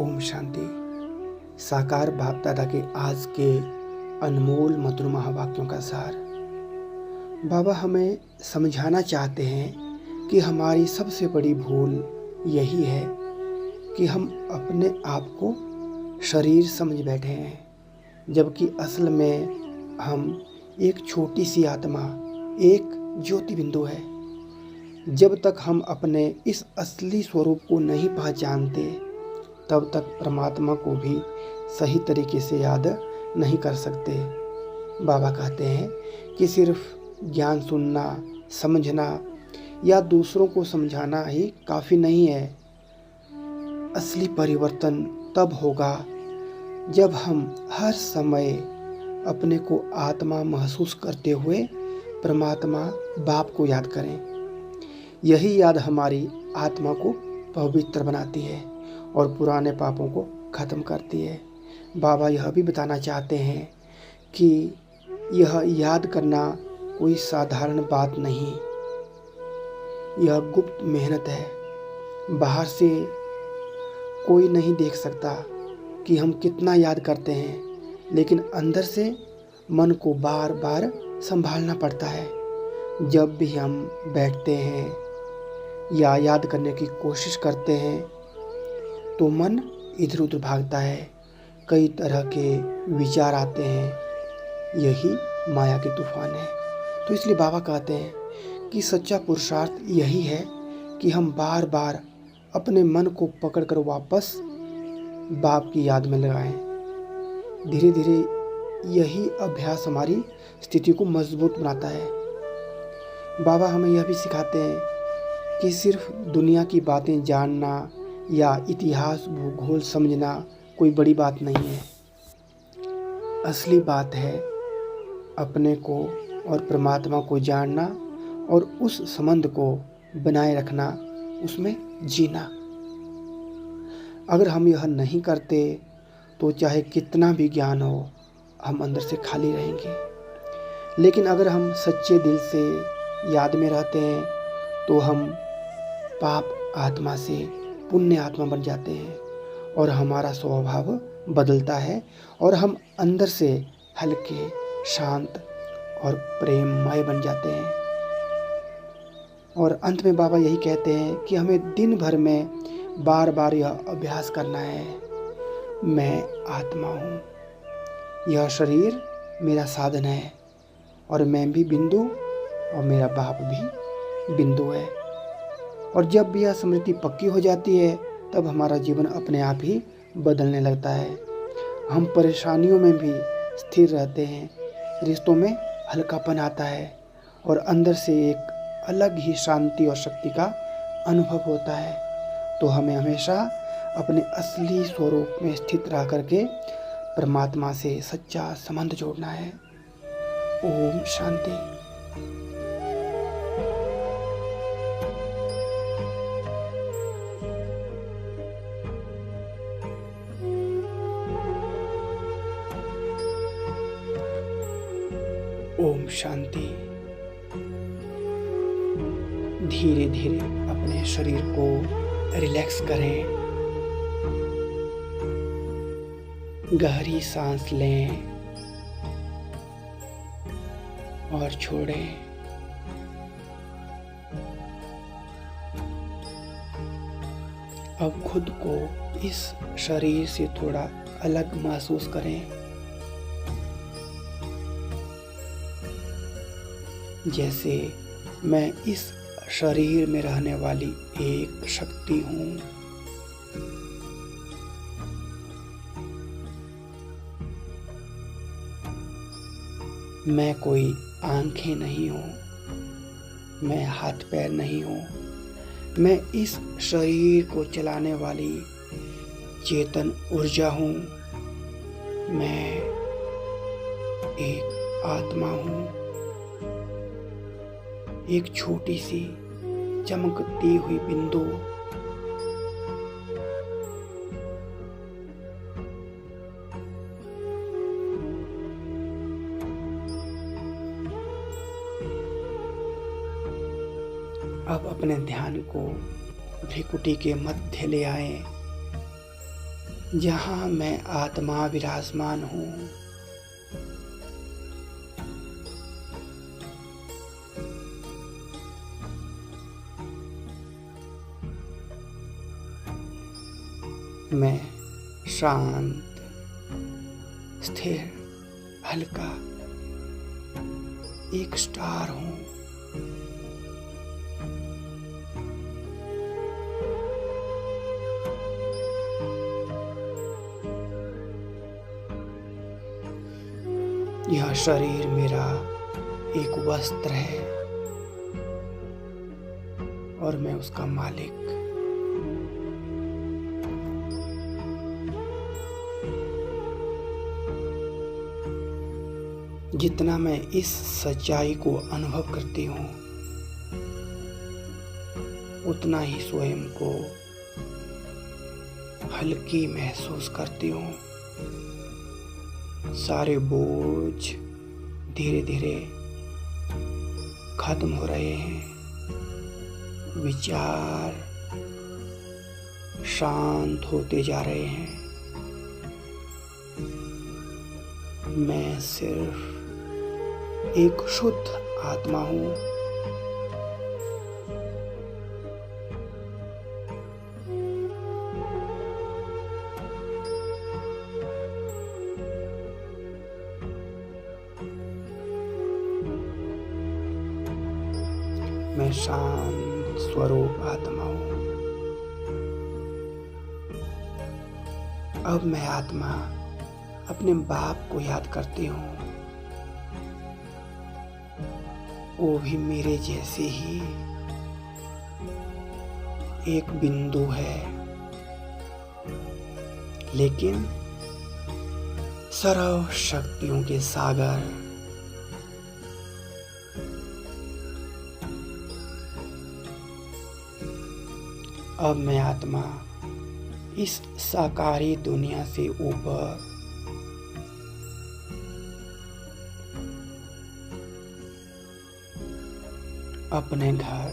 ओम शांति। साकार बाप दादा के आज के अनमोल मधुर महावाक्यों का सार। बाबा हमें समझाना चाहते हैं कि हमारी सबसे बड़ी भूल यही है कि हम अपने आप को शरीर समझ बैठे हैं, जबकि असल में हम एक छोटी सी आत्मा, एक ज्योति बिंदु है। जब तक हम अपने इस असली स्वरूप को नहीं पहचानते, तब तक परमात्मा को भी सही तरीके से याद नहीं कर सकते। बाबा कहते हैं कि सिर्फ ज्ञान सुनना, समझना या दूसरों को समझाना ही काफ़ी नहीं है। असली परिवर्तन तब होगा जब हम हर समय अपने को आत्मा महसूस करते हुए परमात्मा बाप को याद करें। यही याद हमारी आत्मा को पवित्र बनाती है और पुराने पापों को ख़त्म करती है। बाबा यह भी बताना चाहते हैं कि यह याद करना कोई साधारण बात नहीं, यह गुप्त मेहनत है। बाहर से कोई नहीं देख सकता कि हम कितना याद करते हैं, लेकिन अंदर से मन को बार बार संभालना पड़ता है। जब भी हम बैठते हैं या याद करने की कोशिश करते हैं तो मन इधर उधर भागता है, कई तरह के विचार आते हैं। यही माया के तूफान है। तो इसलिए बाबा कहते हैं कि सच्चा पुरुषार्थ यही है कि हम बार बार अपने मन को पकड़कर वापस बाप की याद में लगाएं। धीरे धीरे यही अभ्यास हमारी स्थिति को मजबूत बनाता है। बाबा हमें यह भी सिखाते हैं कि सिर्फ दुनिया की बातें जानना या इतिहास भूगोल समझना कोई बड़ी बात नहीं है। असली बात है अपने को और परमात्मा को जानना और उस संबंध को बनाए रखना, उसमें जीना। अगर हम यह नहीं करते तो चाहे कितना भी ज्ञान हो, हम अंदर से खाली रहेंगे। लेकिन अगर हम सच्चे दिल से याद में रहते हैं तो हम पाप आत्मा से पुण्य आत्मा बन जाते हैं और हमारा स्वभाव बदलता है और हम अंदर से हल्के, शांत और प्रेममय बन जाते हैं। और अंत में बाबा यही कहते हैं कि हमें दिन भर में बार बार यह अभ्यास करना है, मैं आत्मा हूँ, यह शरीर मेरा साधन है और मैं भी बिंदु और मेरा बाप भी बिंदु है। और जब भी यह स्मृति पक्की हो जाती है, तब हमारा जीवन अपने आप ही बदलने लगता है। हम परेशानियों में भी स्थिर रहते हैं, रिश्तों में हल्कापन आता है और अंदर से एक अलग ही शांति और शक्ति का अनुभव होता है। तो हमें हमेशा अपने असली स्वरूप में स्थित रह करके परमात्मा से सच्चा संबंध जोड़ना है। ओम शांति। ओम शांति। धीरे धीरे अपने शरीर को रिलैक्स करें, गहरी सांस लें और छोड़ें। अब खुद को इस शरीर से थोड़ा अलग महसूस करें, जैसे मैं इस शरीर में रहने वाली एक शक्ति हूँ। मैं कोई आंखें नहीं हूँ, मैं हाथ पैर नहीं हूँ, मैं इस शरीर को चलाने वाली चेतन ऊर्जा हूँ। मैं एक आत्मा हूँ, एक छोटी सी चमकती हुई बिंदु। अब अपने ध्यान को भ्रिकुटी के मध्य ले आएं जहाँ मैं आत्मा विराजमान हूँ। मैं शांत, स्थिर, हल्का एक स्टार हूँ। यह शरीर मेरा एक वस्त्र है और मैं उसका मालिक। जितना मैं इस सच्चाई को अनुभव करती हूँ, उतना ही स्वयं को हल्की महसूस करती हूँ। सारे बोझ धीरे धीरे खत्म हो रहे हैं। विचार शांत होते जा रहे हैं। मैं सिर्फ एक शुद्ध आत्मा हूँ। मैं शांत स्वरूप आत्मा हूँ। अब मैं आत्मा अपने बाप को याद करती हूँ। वो भी मेरे जैसे ही एक बिंदु है, लेकिन सर्व शक्तियों के सागर। अब मैं आत्मा इस साकारी दुनिया से ऊपर अपने घर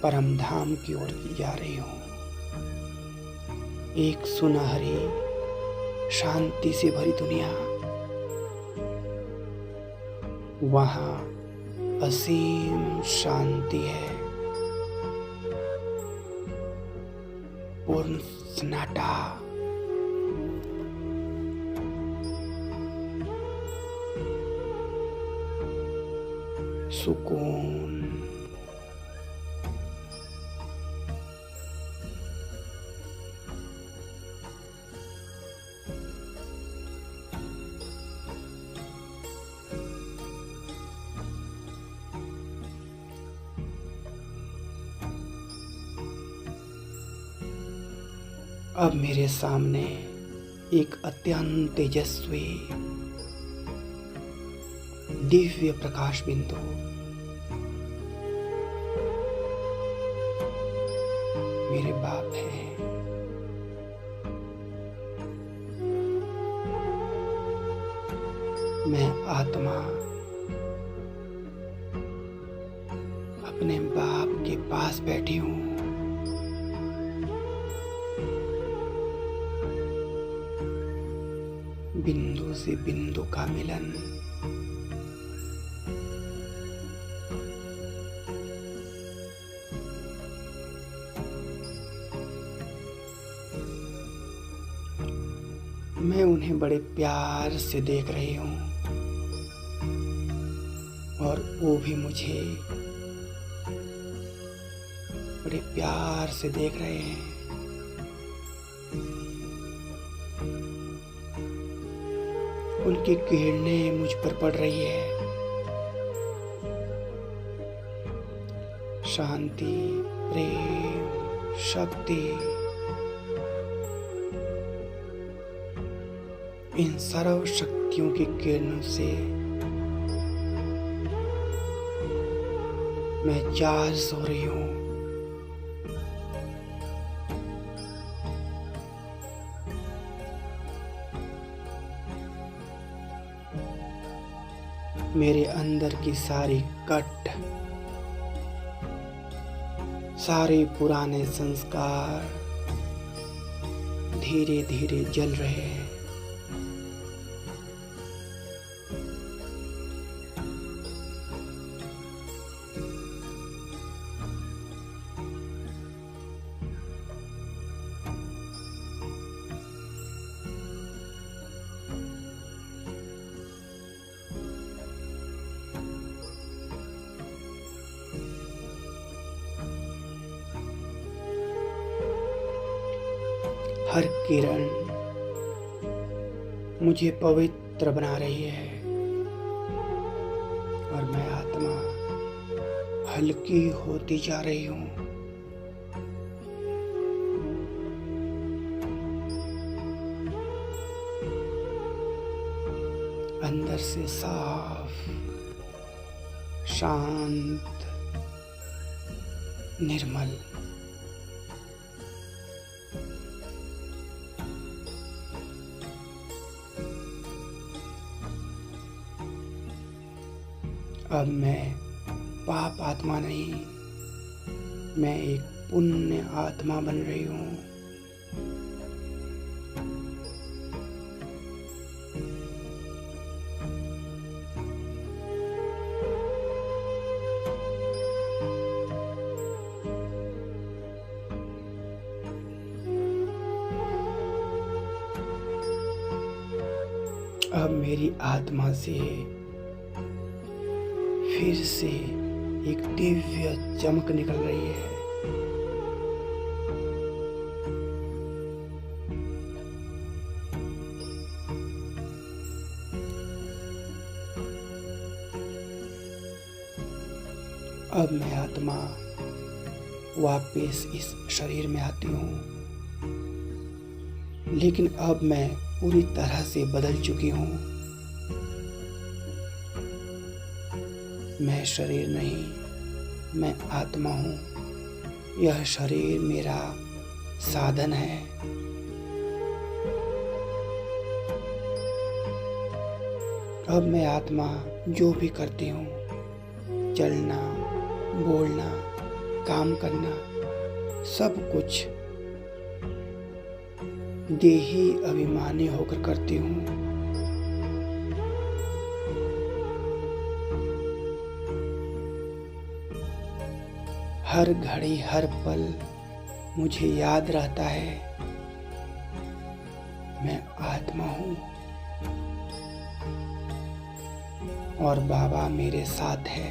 परम धाम की ओर जा रही हूँ। एक सुनहरी शांति से भरी दुनिया। वहाँ असीम शांति है, पूर्ण सन्नाटा। सुकून। अब मेरे सामने एक अत्यंत तेजस्वी दिव्य प्रकाश बिंदु मेरे बाप है। मैं आत्मा अपने बाप के पास बैठी हूँ। बिंदु से बिंदु का मिलन। मैं उन्हें बड़े प्यार से देख रही हूँ और वो भी मुझे बड़े प्यार से देख रहे हैं। उनकी किरणें मुझ पर पड़ रही है। शांति, प्रेम, शक्ति, इन सर्व शक्तियों की किरणों से मैं चार्ज हो रही हूँ। मेरे अंदर की सारी कट, सारे पुराने संस्कार धीरे धीरे जल रहे हैं। हर किरण मुझे पवित्र बना रही है और मैं आत्मा हल्की होती जा रही हूँ। अंदर से साफ, शांत, निर्मल। अब मैं पाप आत्मा नहीं, मैं एक पुण्य आत्मा बन रही हूँ। अब मेरी आत्मा से फिर से एक दिव्य चमक निकल रही है। अब मैं आत्मा वापस इस शरीर में आती हूँ, लेकिन अब मैं पूरी तरह से बदल चुकी हूँ। मैं शरीर नहीं, मैं आत्मा हूँ। यह शरीर मेरा साधन है। अब मैं आत्मा जो भी करती हूँ, चलना, बोलना, काम करना, सब कुछ देही अभिमानी होकर करती हूँ। हर घड़ी, हर पल मुझे याद रहता है मैं आत्मा हूँ और बाबा मेरे साथ है।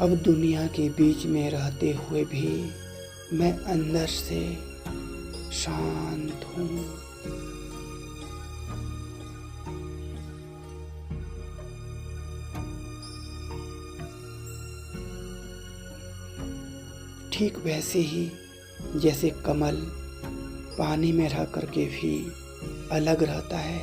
अब दुनिया के बीच में रहते हुए भी मैं अंदर से शांत हूँ। ठीक वैसे ही जैसे कमल पानी में रह करके भी अलग रहता है,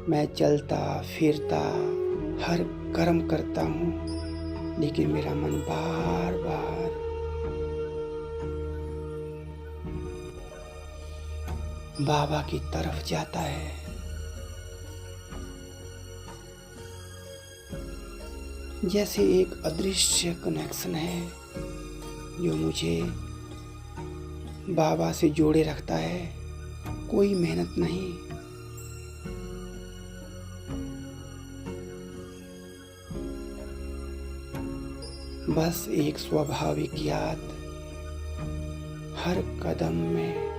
मैं चलता फिरता हर कर्म करता हूँ, लेकिन मेरा मन बार बार बाबा की तरफ जाता है। जैसे एक अदृश्य कनेक्शन है जो मुझे बाबा से जोड़े रखता है। कोई मेहनत नहीं, बस एक स्वाभाविक याद। हर कदम में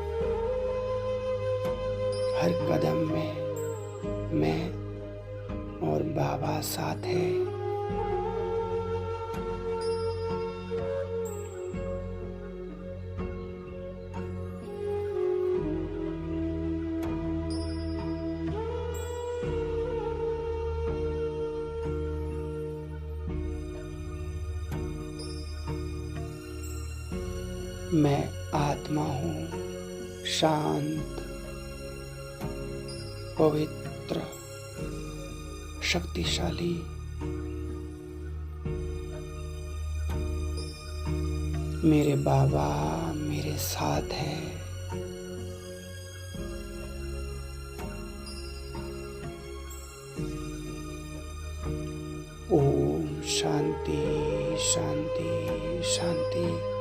मैं और बाबा साथ है। मैं आत्मा हूँ, शांत, पवित्र, शक्तिशाली। मेरे बाबा मेरे साथ है। ओम शांति शांति शांति।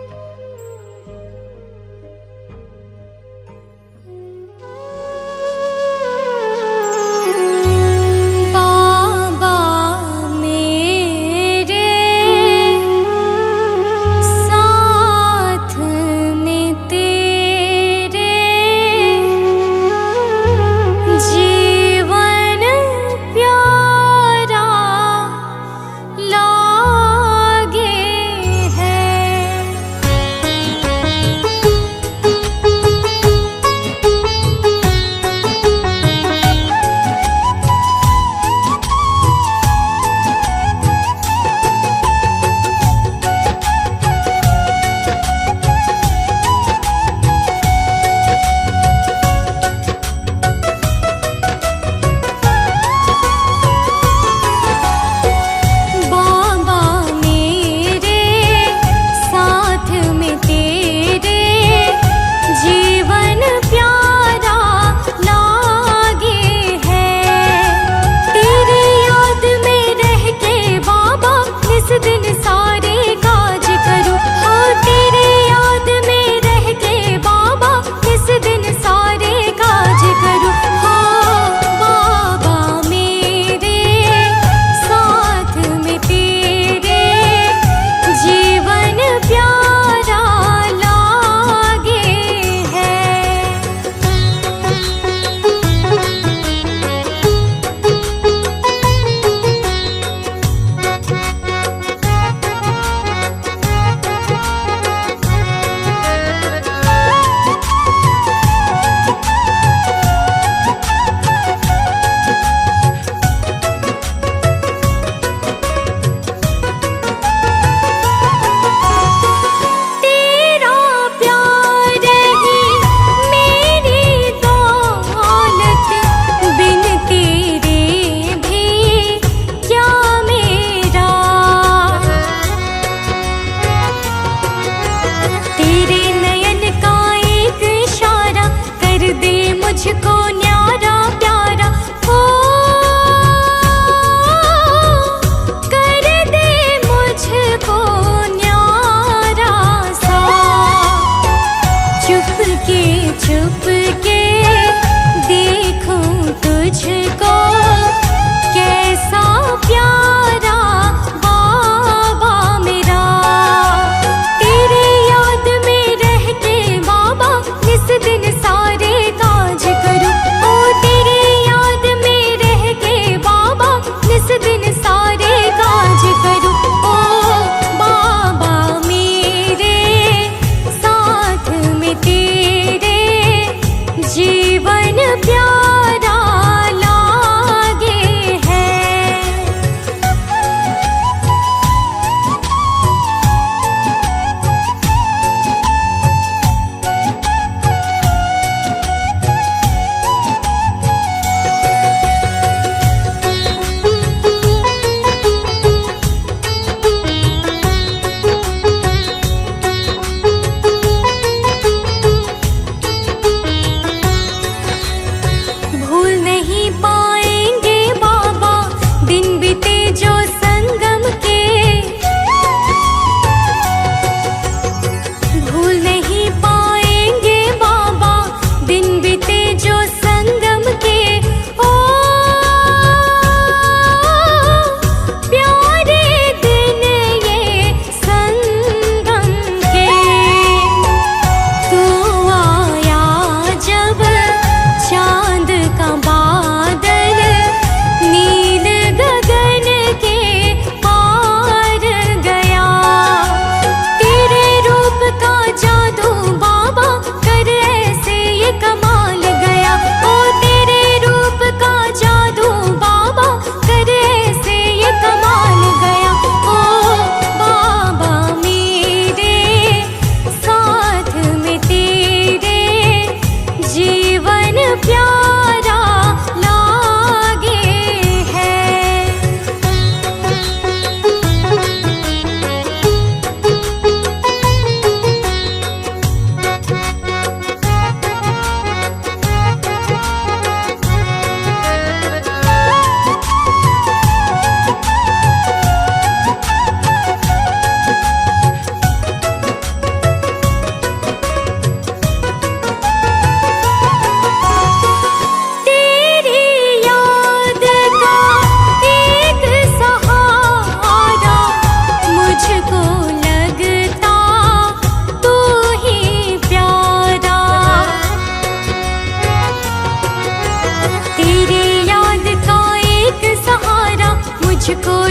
मुझको